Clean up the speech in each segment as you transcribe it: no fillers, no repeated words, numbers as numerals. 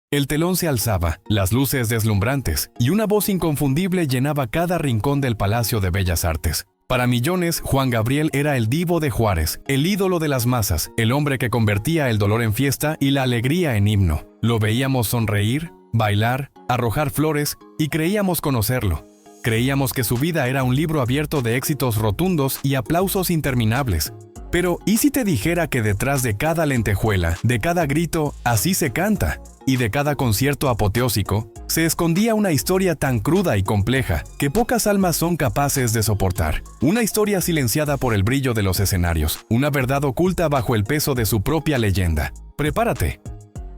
El telón se alzaba, las luces deslumbrantes, y una voz inconfundible llenaba cada rincón del Palacio de Bellas Artes. Para millones, Juan Gabriel era el divo de Juárez, el ídolo de las masas, el hombre que convertía el dolor en fiesta y la alegría en himno. Lo veíamos sonreír, bailar, arrojar flores, y creíamos conocerlo. Creíamos que su vida era un libro abierto de éxitos rotundos y aplausos interminables. Pero, ¿y si te dijera que detrás de cada lentejuela, de cada grito, así se canta, y de cada concierto apoteósico, se escondía una historia tan cruda y compleja que pocas almas son capaces de soportar? Una historia silenciada por el brillo de los escenarios, una verdad oculta bajo el peso de su propia leyenda. Prepárate,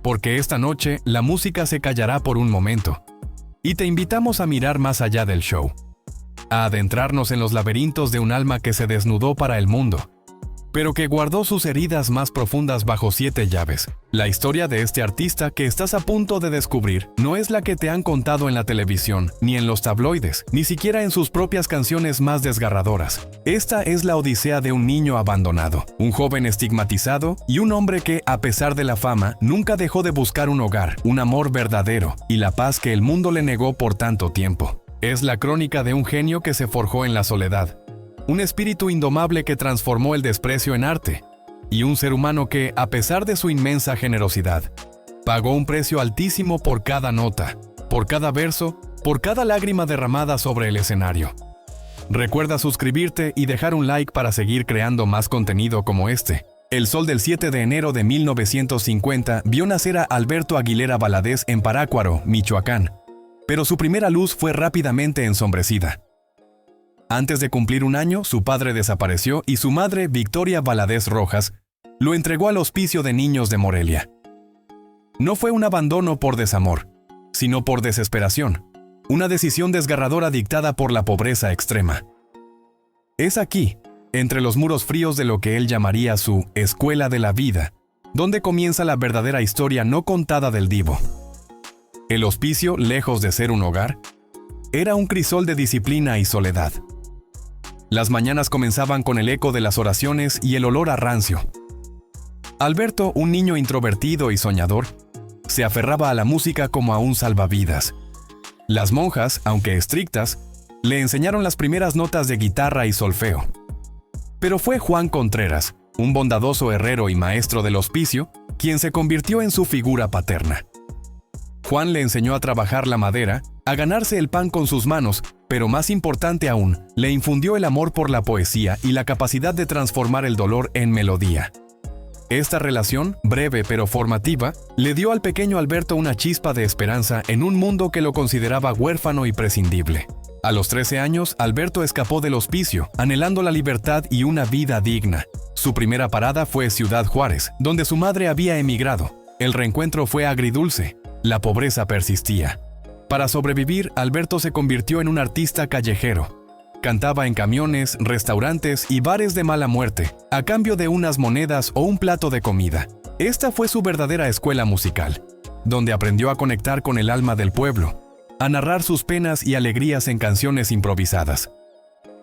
porque esta noche la música se callará por un momento. Y te invitamos a mirar más allá del show, a adentrarnos en los laberintos de un alma que se desnudó para el mundo, pero que guardó sus heridas más profundas bajo 7 llaves. La historia de este artista que estás a punto de descubrir no es la que te han contado en la televisión, ni en los tabloides, ni siquiera en sus propias canciones más desgarradoras. Esta es la odisea de un niño abandonado, un joven estigmatizado y un hombre que, a pesar de la fama, nunca dejó de buscar un hogar, un amor verdadero y la paz que el mundo le negó por tanto tiempo. Es la crónica de un genio que se forjó en la soledad, un espíritu indomable que transformó el desprecio en arte, y un ser humano que, a pesar de su inmensa generosidad, pagó un precio altísimo por cada nota, por cada verso, por cada lágrima derramada sobre el escenario. Recuerda suscribirte y dejar un like para seguir creando más contenido como este. El sol del 7 de enero de 1950 vio nacer a Alberto Aguilera Valadez en Parácuaro, Michoacán, pero su primera luz fue rápidamente ensombrecida. Antes de cumplir un año, su padre desapareció y su madre, Victoria Valadez Rojas, lo entregó al Hospicio de Niños de Morelia. No fue un abandono por desamor, sino por desesperación, una decisión desgarradora dictada por la pobreza extrema. Es aquí, entre los muros fríos de lo que él llamaría su escuela de la vida, donde comienza la verdadera historia no contada del divo. El hospicio, lejos de ser un hogar, era un crisol de disciplina y soledad. Las mañanas comenzaban con el eco de las oraciones y el olor a rancio. Alberto, un niño introvertido y soñador, se aferraba a la música como a un salvavidas. Las monjas, aunque estrictas, le enseñaron las primeras notas de guitarra y solfeo. Pero fue Juan Contreras, un bondadoso herrero y maestro del hospicio, quien se convirtió en su figura paterna. Juan le enseñó a trabajar la madera, a ganarse el pan con sus manos, pero más importante aún, le infundió el amor por la poesía y la capacidad de transformar el dolor en melodía. Esta relación, breve pero formativa, le dio al pequeño Alberto una chispa de esperanza en un mundo que lo consideraba huérfano y prescindible. A los 13 años, Alberto escapó del hospicio, anhelando la libertad y una vida digna. Su primera parada fue Ciudad Juárez, donde su madre había emigrado. El reencuentro fue agridulce. La pobreza persistía. Para sobrevivir, Alberto se convirtió en un artista callejero. Cantaba en camiones, restaurantes y bares de mala muerte, a cambio de unas monedas o un plato de comida. Esta fue su verdadera escuela musical, donde aprendió a conectar con el alma del pueblo, a narrar sus penas y alegrías en canciones improvisadas.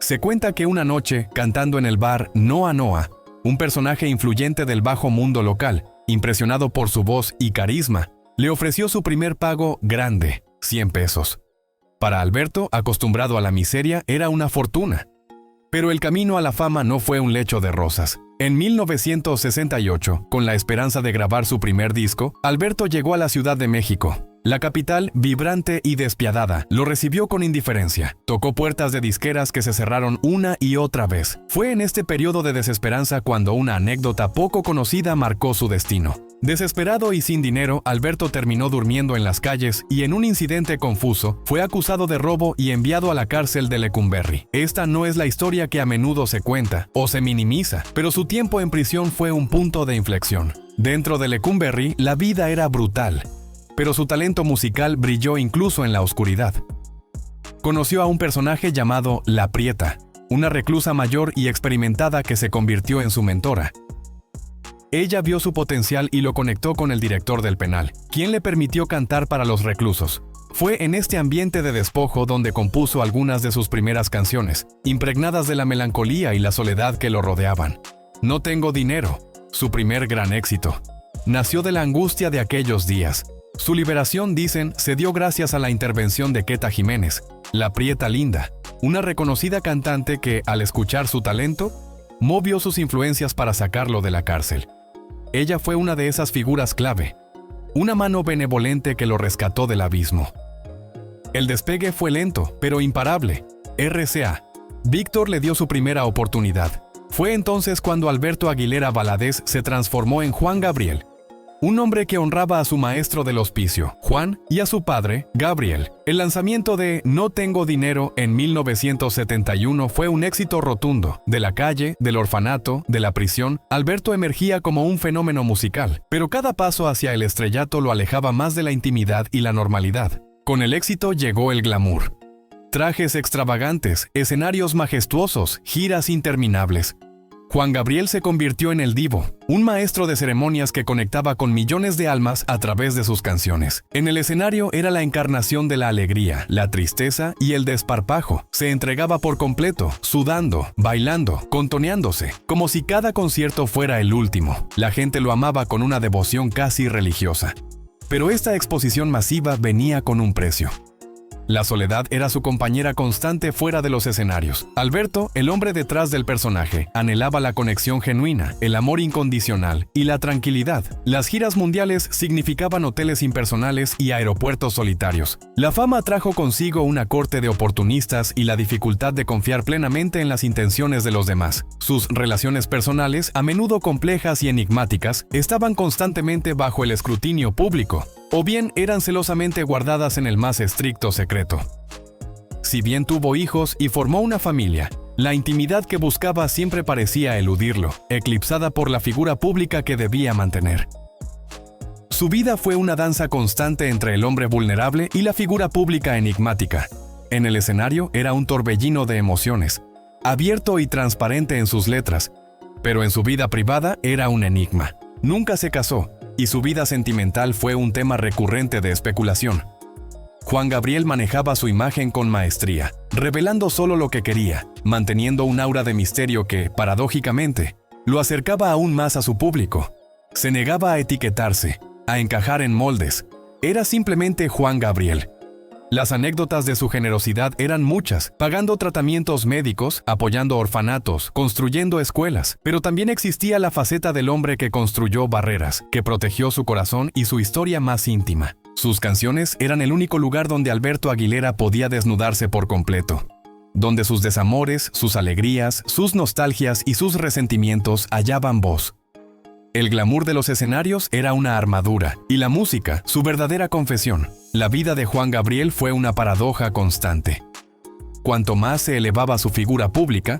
Se cuenta que una noche, cantando en el bar Noa Noa, un personaje influyente del bajo mundo local, impresionado por su voz y carisma, le ofreció su primer pago grande, 100 pesos. Para Alberto, acostumbrado a la miseria, era una fortuna. Pero el camino a la fama no fue un lecho de rosas. En 1968, con la esperanza de grabar su primer disco, Alberto llegó a la Ciudad de México. La capital, vibrante y despiadada, lo recibió con indiferencia. Tocó puertas de disqueras que se cerraron una y otra vez. Fue en este periodo de desesperanza cuando una anécdota poco conocida marcó su destino. Desesperado y sin dinero, Alberto terminó durmiendo en las calles y en un incidente confuso, fue acusado de robo y enviado a la cárcel de Lecumberri. Esta no es la historia que a menudo se cuenta o se minimiza, pero su tiempo en prisión fue un punto de inflexión. Dentro de Lecumberri, la vida era brutal, pero su talento musical brilló incluso en la oscuridad. Conoció a un personaje llamado La Prieta, una reclusa mayor y experimentada que se convirtió en su mentora. Ella vio su potencial y lo conectó con el director del penal, quien le permitió cantar para los reclusos. Fue en este ambiente de despojo donde compuso algunas de sus primeras canciones, impregnadas de la melancolía y la soledad que lo rodeaban. No tengo dinero, su primer gran éxito, nació de la angustia de aquellos días. Su liberación, dicen, se dio gracias a la intervención de Queta Jiménez, la Prieta Linda, una reconocida cantante que, al escuchar su talento, movió sus influencias para sacarlo de la cárcel. Ella fue una de esas figuras clave, una mano benevolente que lo rescató del abismo. El despegue fue lento, pero imparable. RCA. Víctor le dio su primera oportunidad. Fue entonces cuando Alberto Aguilera Valadez se transformó en Juan Gabriel, un hombre que honraba a su maestro del hospicio, Juan, y a su padre, Gabriel. El lanzamiento de No Tengo Dinero en 1971 fue un éxito rotundo. De la calle, del orfanato, de la prisión, Alberto emergía como un fenómeno musical, pero cada paso hacia el estrellato lo alejaba más de la intimidad y la normalidad. Con el éxito llegó el glamour. Trajes extravagantes, escenarios majestuosos, giras interminables. Juan Gabriel se convirtió en el divo, un maestro de ceremonias que conectaba con millones de almas a través de sus canciones. En el escenario era la encarnación de la alegría, la tristeza y el desparpajo. Se entregaba por completo, sudando, bailando, contoneándose, como si cada concierto fuera el último. La gente lo amaba con una devoción casi religiosa. Pero esta exposición masiva venía con un precio. La soledad era su compañera constante fuera de los escenarios. Alberto, el hombre detrás del personaje, anhelaba la conexión genuina, el amor incondicional y la tranquilidad. Las giras mundiales significaban hoteles impersonales y aeropuertos solitarios. La fama trajo consigo una corte de oportunistas y la dificultad de confiar plenamente en las intenciones de los demás. Sus relaciones personales, a menudo complejas y enigmáticas, estaban constantemente bajo el escrutinio público, o bien eran celosamente guardadas en el más estricto secreto. Si bien tuvo hijos y formó una familia, la intimidad que buscaba siempre parecía eludirlo, eclipsada por la figura pública que debía mantener. Su vida fue una danza constante entre el hombre vulnerable y la figura pública enigmática. En el escenario era un torbellino de emociones, abierto y transparente en sus letras, pero en su vida privada era un enigma. Nunca se casó, y su vida sentimental fue un tema recurrente de especulación. Juan Gabriel manejaba su imagen con maestría, revelando solo lo que quería, manteniendo un aura de misterio que, paradójicamente, lo acercaba aún más a su público. Se negaba a etiquetarse, a encajar en moldes. Era simplemente Juan Gabriel. Las anécdotas de su generosidad eran muchas, pagando tratamientos médicos, apoyando orfanatos, construyendo escuelas, pero también existía la faceta del hombre que construyó barreras, que protegió su corazón y su historia más íntima. Sus canciones eran el único lugar donde Alberto Aguilera podía desnudarse por completo, donde sus desamores, sus alegrías, sus nostalgias y sus resentimientos hallaban voz. El glamour de los escenarios era una armadura, y la música, su verdadera confesión. La vida de Juan Gabriel fue una paradoja constante. Cuanto más se elevaba su figura pública,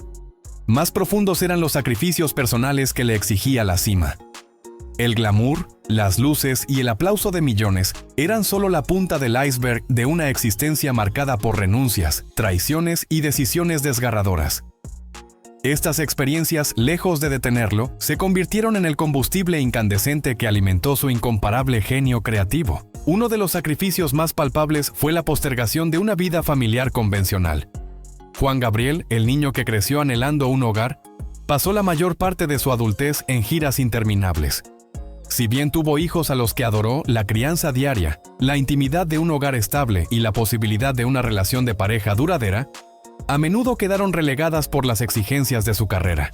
más profundos eran los sacrificios personales que le exigía la cima. El glamour, las luces y el aplauso de millones eran solo la punta del iceberg de una existencia marcada por renuncias, traiciones y decisiones desgarradoras. Estas experiencias, lejos de detenerlo, se convirtieron en el combustible incandescente que alimentó su incomparable genio creativo. Uno de los sacrificios más palpables fue la postergación de una vida familiar convencional. Juan Gabriel, el niño que creció anhelando un hogar, pasó la mayor parte de su adultez en giras interminables. Si bien tuvo hijos a los que adoró, la crianza diaria, la intimidad de un hogar estable y la posibilidad de una relación de pareja duradera, a menudo quedaron relegadas por las exigencias de su carrera.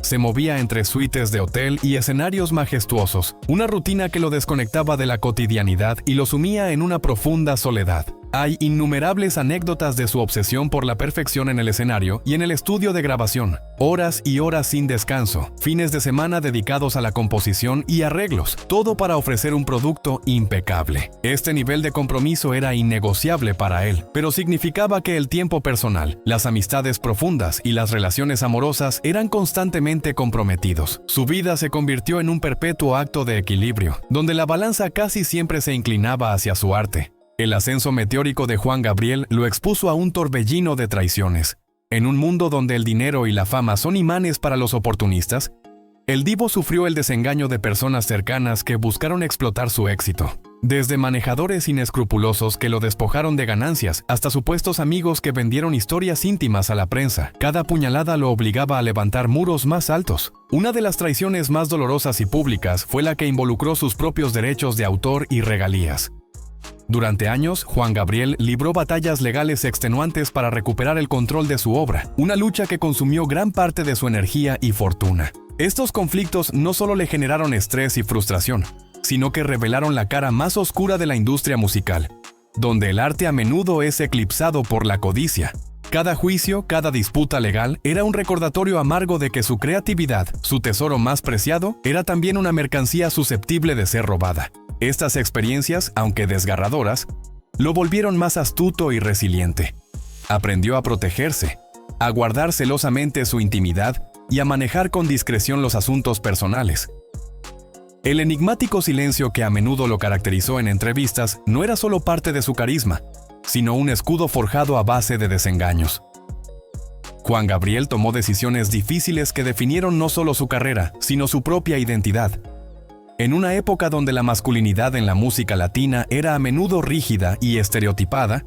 Se movía entre suites de hotel y escenarios majestuosos, una rutina que lo desconectaba de la cotidianidad y lo sumía en una profunda soledad. Hay innumerables anécdotas de su obsesión por la perfección en el escenario y en el estudio de grabación, horas y horas sin descanso, fines de semana dedicados a la composición y arreglos, todo para ofrecer un producto impecable. Este nivel de compromiso era innegociable para él, pero significaba que el tiempo personal, las amistades profundas y las relaciones amorosas eran constantemente comprometidos. Su vida se convirtió en un perpetuo acto de equilibrio, donde la balanza casi siempre se inclinaba hacia su arte. El ascenso meteórico de Juan Gabriel lo expuso a un torbellino de traiciones. En un mundo donde el dinero y la fama son imanes para los oportunistas, el divo sufrió el desengaño de personas cercanas que buscaron explotar su éxito. Desde manejadores inescrupulosos que lo despojaron de ganancias, hasta supuestos amigos que vendieron historias íntimas a la prensa, cada puñalada lo obligaba a levantar muros más altos. Una de las traiciones más dolorosas y públicas fue la que involucró sus propios derechos de autor y regalías. Durante años, Juan Gabriel libró batallas legales extenuantes para recuperar el control de su obra, una lucha que consumió gran parte de su energía y fortuna. Estos conflictos no solo le generaron estrés y frustración, sino que revelaron la cara más oscura de la industria musical, donde el arte a menudo es eclipsado por la codicia. Cada juicio, cada disputa legal, era un recordatorio amargo de que su creatividad, su tesoro más preciado, era también una mercancía susceptible de ser robada. Estas experiencias, aunque desgarradoras, lo volvieron más astuto y resiliente. Aprendió a protegerse, a guardar celosamente su intimidad y a manejar con discreción los asuntos personales. El enigmático silencio que a menudo lo caracterizó en entrevistas no era solo parte de su carisma, sino un escudo forjado a base de desengaños. Juan Gabriel tomó decisiones difíciles que definieron no solo su carrera, sino su propia identidad. En una época donde la masculinidad en la música latina era a menudo rígida y estereotipada,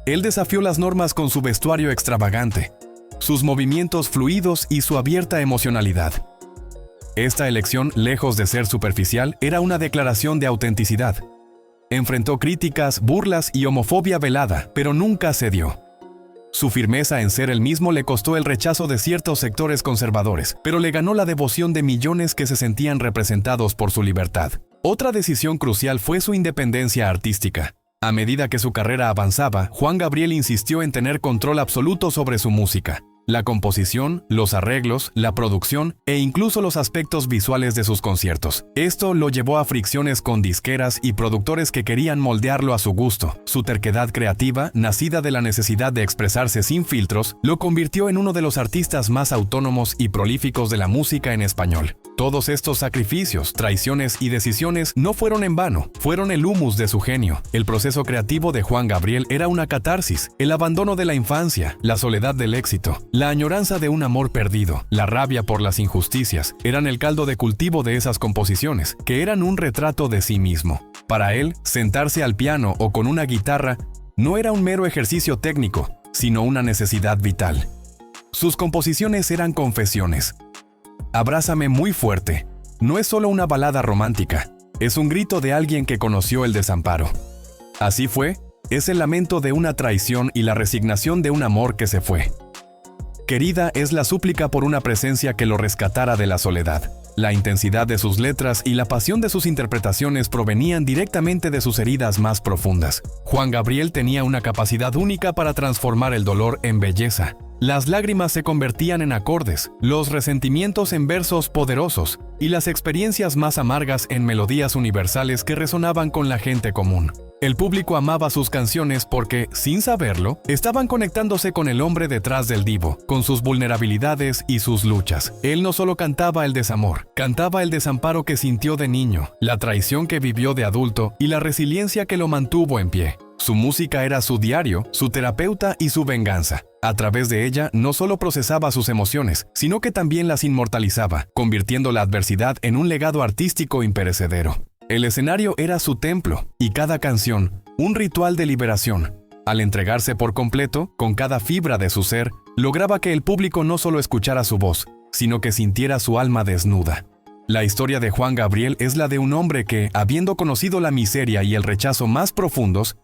él desafió las normas con su vestuario extravagante, sus movimientos fluidos y su abierta emocionalidad. Esta elección, lejos de ser superficial, era una declaración de autenticidad. Enfrentó críticas, burlas y homofobia velada, pero nunca cedió. Su firmeza en ser él mismo le costó el rechazo de ciertos sectores conservadores, pero le ganó la devoción de millones que se sentían representados por su libertad. Otra decisión crucial fue su independencia artística. A medida que su carrera avanzaba, Juan Gabriel insistió en tener control absoluto sobre su música. La composición, los arreglos, la producción e incluso los aspectos visuales de sus conciertos. Esto lo llevó a fricciones con disqueras y productores que querían moldearlo a su gusto. Su terquedad creativa, nacida de la necesidad de expresarse sin filtros, lo convirtió en uno de los artistas más autónomos y prolíficos de la música en español. Todos estos sacrificios, traiciones y decisiones no fueron en vano, fueron el humus de su genio. El proceso creativo de Juan Gabriel era una catarsis, el abandono de la infancia, la soledad del éxito, la añoranza de un amor perdido, la rabia por las injusticias, eran el caldo de cultivo de esas composiciones, que eran un retrato de sí mismo. Para él, sentarse al piano o con una guitarra no era un mero ejercicio técnico, sino una necesidad vital. Sus composiciones eran confesiones. Abrázame muy fuerte. No es solo una balada romántica, es un grito de alguien que conoció el desamparo. Así fue, es el lamento de una traición y la resignación de un amor que se fue. Querida es la súplica por una presencia que lo rescatara de la soledad. La intensidad de sus letras y la pasión de sus interpretaciones provenían directamente de sus heridas más profundas. Juan Gabriel tenía una capacidad única para transformar el dolor en belleza. Las lágrimas se convertían en acordes, los resentimientos en versos poderosos y las experiencias más amargas en melodías universales que resonaban con la gente común. El público amaba sus canciones porque, sin saberlo, estaban conectándose con el hombre detrás del divo, con sus vulnerabilidades y sus luchas. Él no solo cantaba el desamor, cantaba el desamparo que sintió de niño, la traición que vivió de adulto y la resiliencia que lo mantuvo en pie. Su música era su diario, su terapeuta y su venganza. A través de ella no solo procesaba sus emociones, sino que también las inmortalizaba, convirtiendo la adversidad en un legado artístico imperecedero. El escenario era su templo, y cada canción, un ritual de liberación. Al entregarse por completo, con cada fibra de su ser, lograba que el público no solo escuchara su voz, sino que sintiera su alma desnuda. La historia de Juan Gabriel es la de un hombre que, habiendo conocido la miseria y el rechazo más profundos,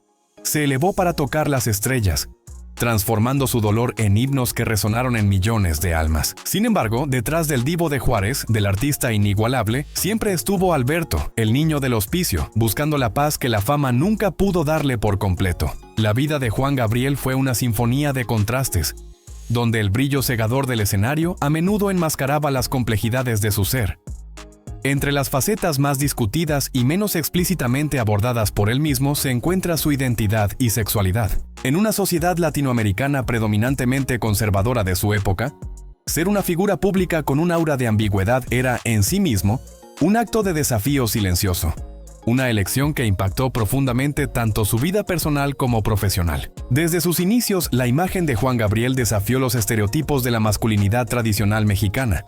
se elevó para tocar las estrellas, transformando su dolor en himnos que resonaron en millones de almas. Sin embargo, detrás del divo de Juárez, del artista inigualable, siempre estuvo Alberto, el niño del hospicio, buscando la paz que la fama nunca pudo darle por completo. La vida de Juan Gabriel fue una sinfonía de contrastes, donde el brillo cegador del escenario a menudo enmascaraba las complejidades de su ser. Entre las facetas más discutidas y menos explícitamente abordadas por él mismo se encuentra su identidad y sexualidad. En una sociedad latinoamericana predominantemente conservadora de su época, ser una figura pública con un aura de ambigüedad era, en sí mismo, un acto de desafío silencioso. Una elección que impactó profundamente tanto su vida personal como profesional. Desde sus inicios, la imagen de Juan Gabriel desafió los estereotipos de la masculinidad tradicional mexicana.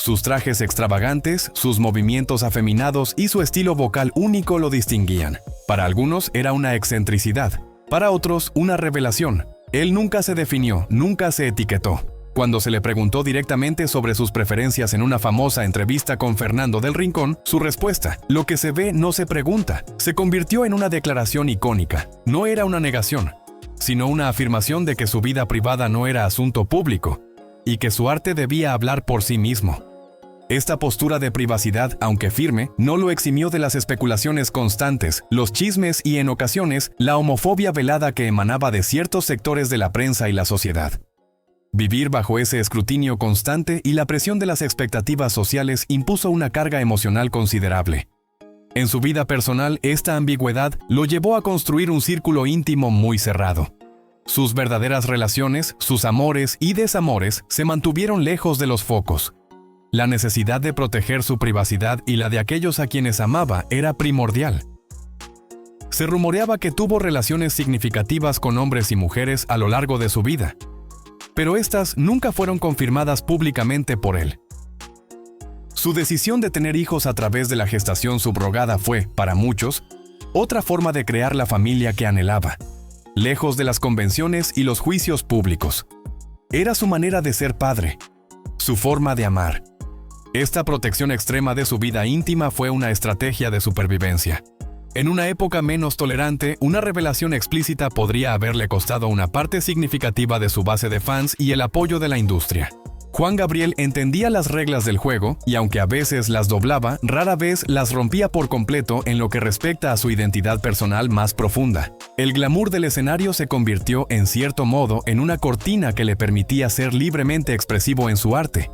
Sus trajes extravagantes, sus movimientos afeminados y su estilo vocal único lo distinguían. Para algunos era una excentricidad, para otros una revelación. Él nunca se definió, nunca se etiquetó. Cuando se le preguntó directamente sobre sus preferencias en una famosa entrevista con Fernando del Rincón, su respuesta, "Lo que se ve no se pregunta", se convirtió en una declaración icónica. No era una negación, sino una afirmación de que su vida privada no era asunto público y que su arte debía hablar por sí mismo. Esta postura de privacidad, aunque firme, no lo eximió de las especulaciones constantes, los chismes y, en ocasiones, la homofobia velada que emanaba de ciertos sectores de la prensa y la sociedad. Vivir bajo ese escrutinio constante y la presión de las expectativas sociales impuso una carga emocional considerable. En su vida personal, esta ambigüedad lo llevó a construir un círculo íntimo muy cerrado. Sus verdaderas relaciones, sus amores y desamores se mantuvieron lejos de los focos. La necesidad de proteger su privacidad y la de aquellos a quienes amaba era primordial. Se rumoreaba que tuvo relaciones significativas con hombres y mujeres a lo largo de su vida, pero estas nunca fueron confirmadas públicamente por él. Su decisión de tener hijos a través de la gestación subrogada fue, para muchos, otra forma de crear la familia que anhelaba, lejos de las convenciones y los juicios públicos. Era su manera de ser padre, su forma de amar. Esta protección extrema de su vida íntima fue una estrategia de supervivencia. En una época menos tolerante, una revelación explícita podría haberle costado una parte significativa de su base de fans y el apoyo de la industria. Juan Gabriel entendía las reglas del juego y, aunque a veces las doblaba, rara vez las rompía por completo en lo que respecta a su identidad personal más profunda. El glamour del escenario se convirtió, en cierto modo, en una cortina que le permitía ser libremente expresivo en su arte,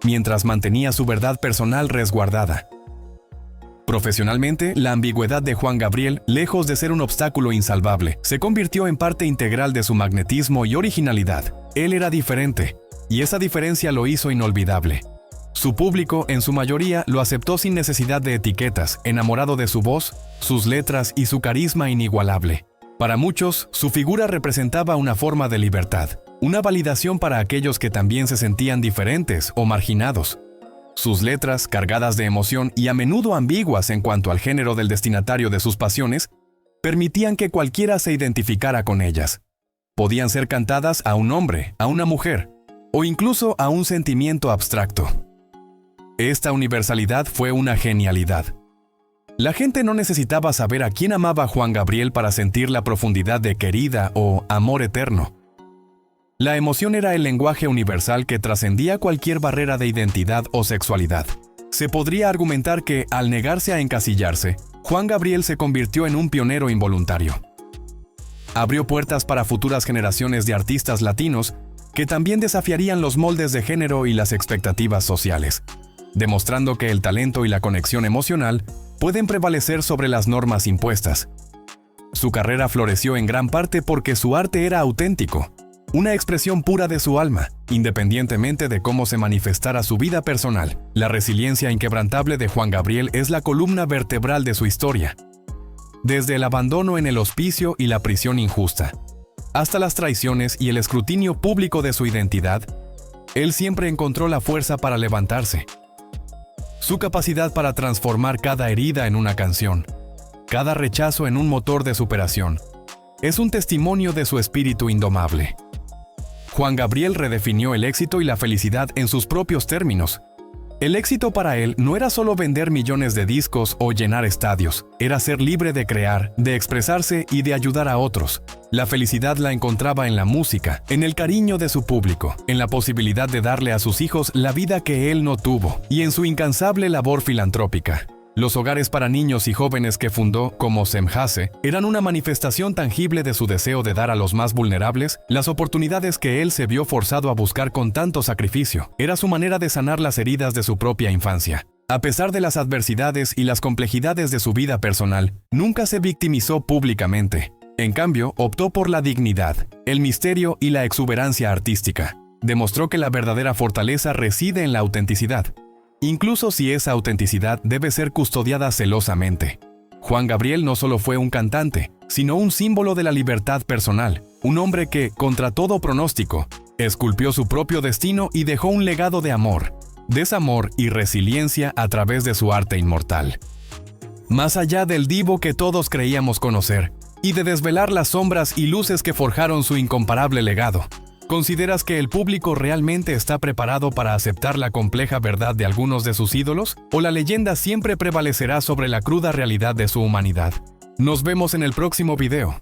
mientras mantenía su verdad personal resguardada. Profesionalmente, la ambigüedad de Juan Gabriel, lejos de ser un obstáculo insalvable, se convirtió en parte integral de su magnetismo y originalidad. Él era diferente, y esa diferencia lo hizo inolvidable. Su público, en su mayoría, lo aceptó sin necesidad de etiquetas, enamorado de su voz, sus letras y su carisma inigualable. Para muchos, su figura representaba una forma de libertad, una validación para aquellos que también se sentían diferentes o marginados. Sus letras, cargadas de emoción y a menudo ambiguas en cuanto al género del destinatario de sus pasiones, permitían que cualquiera se identificara con ellas. Podían ser cantadas a un hombre, a una mujer, o incluso a un sentimiento abstracto. Esta universalidad fue una genialidad. La gente no necesitaba saber a quién amaba Juan Gabriel para sentir la profundidad de querida o amor eterno. La emoción era el lenguaje universal que trascendía cualquier barrera de identidad o sexualidad. Se podría argumentar que, al negarse a encasillarse, Juan Gabriel se convirtió en un pionero involuntario. Abrió puertas para futuras generaciones de artistas latinos que también desafiarían los moldes de género y las expectativas sociales, demostrando que el talento y la conexión emocional pueden prevalecer sobre las normas impuestas. Su carrera floreció en gran parte porque su arte era auténtico, una expresión pura de su alma, independientemente de cómo se manifestara su vida personal. La resiliencia inquebrantable de Juan Gabriel es la columna vertebral de su historia. Desde el abandono en el hospicio y la prisión injusta, hasta las traiciones y el escrutinio público de su identidad, él siempre encontró la fuerza para levantarse. Su capacidad para transformar cada herida en una canción, cada rechazo en un motor de superación, es un testimonio de su espíritu indomable. Juan Gabriel redefinió el éxito y la felicidad en sus propios términos. El éxito para él no era solo vender millones de discos o llenar estadios, era ser libre de crear, de expresarse y de ayudar a otros. La felicidad la encontraba en la música, en el cariño de su público, en la posibilidad de darle a sus hijos la vida que él no tuvo, y en su incansable labor filantrópica. Los hogares para niños y jóvenes que fundó, como Semjase, eran una manifestación tangible de su deseo de dar a los más vulnerables las oportunidades que él se vio forzado a buscar con tanto sacrificio. Era su manera de sanar las heridas de su propia infancia. A pesar de las adversidades y las complejidades de su vida personal, nunca se victimizó públicamente. En cambio, optó por la dignidad, el misterio y la exuberancia artística. Demostró que la verdadera fortaleza reside en la autenticidad, incluso si esa autenticidad debe ser custodiada celosamente. Juan Gabriel no solo fue un cantante, sino un símbolo de la libertad personal, un hombre que, contra todo pronóstico, esculpió su propio destino y dejó un legado de amor, desamor y resiliencia a través de su arte inmortal. Más allá del divo que todos creíamos conocer, y de desvelar las sombras y luces que forjaron su incomparable legado, ¿consideras que el público realmente está preparado para aceptar la compleja verdad de algunos de sus ídolos? ¿O la leyenda siempre prevalecerá sobre la cruda realidad de su humanidad? Nos vemos en el próximo video.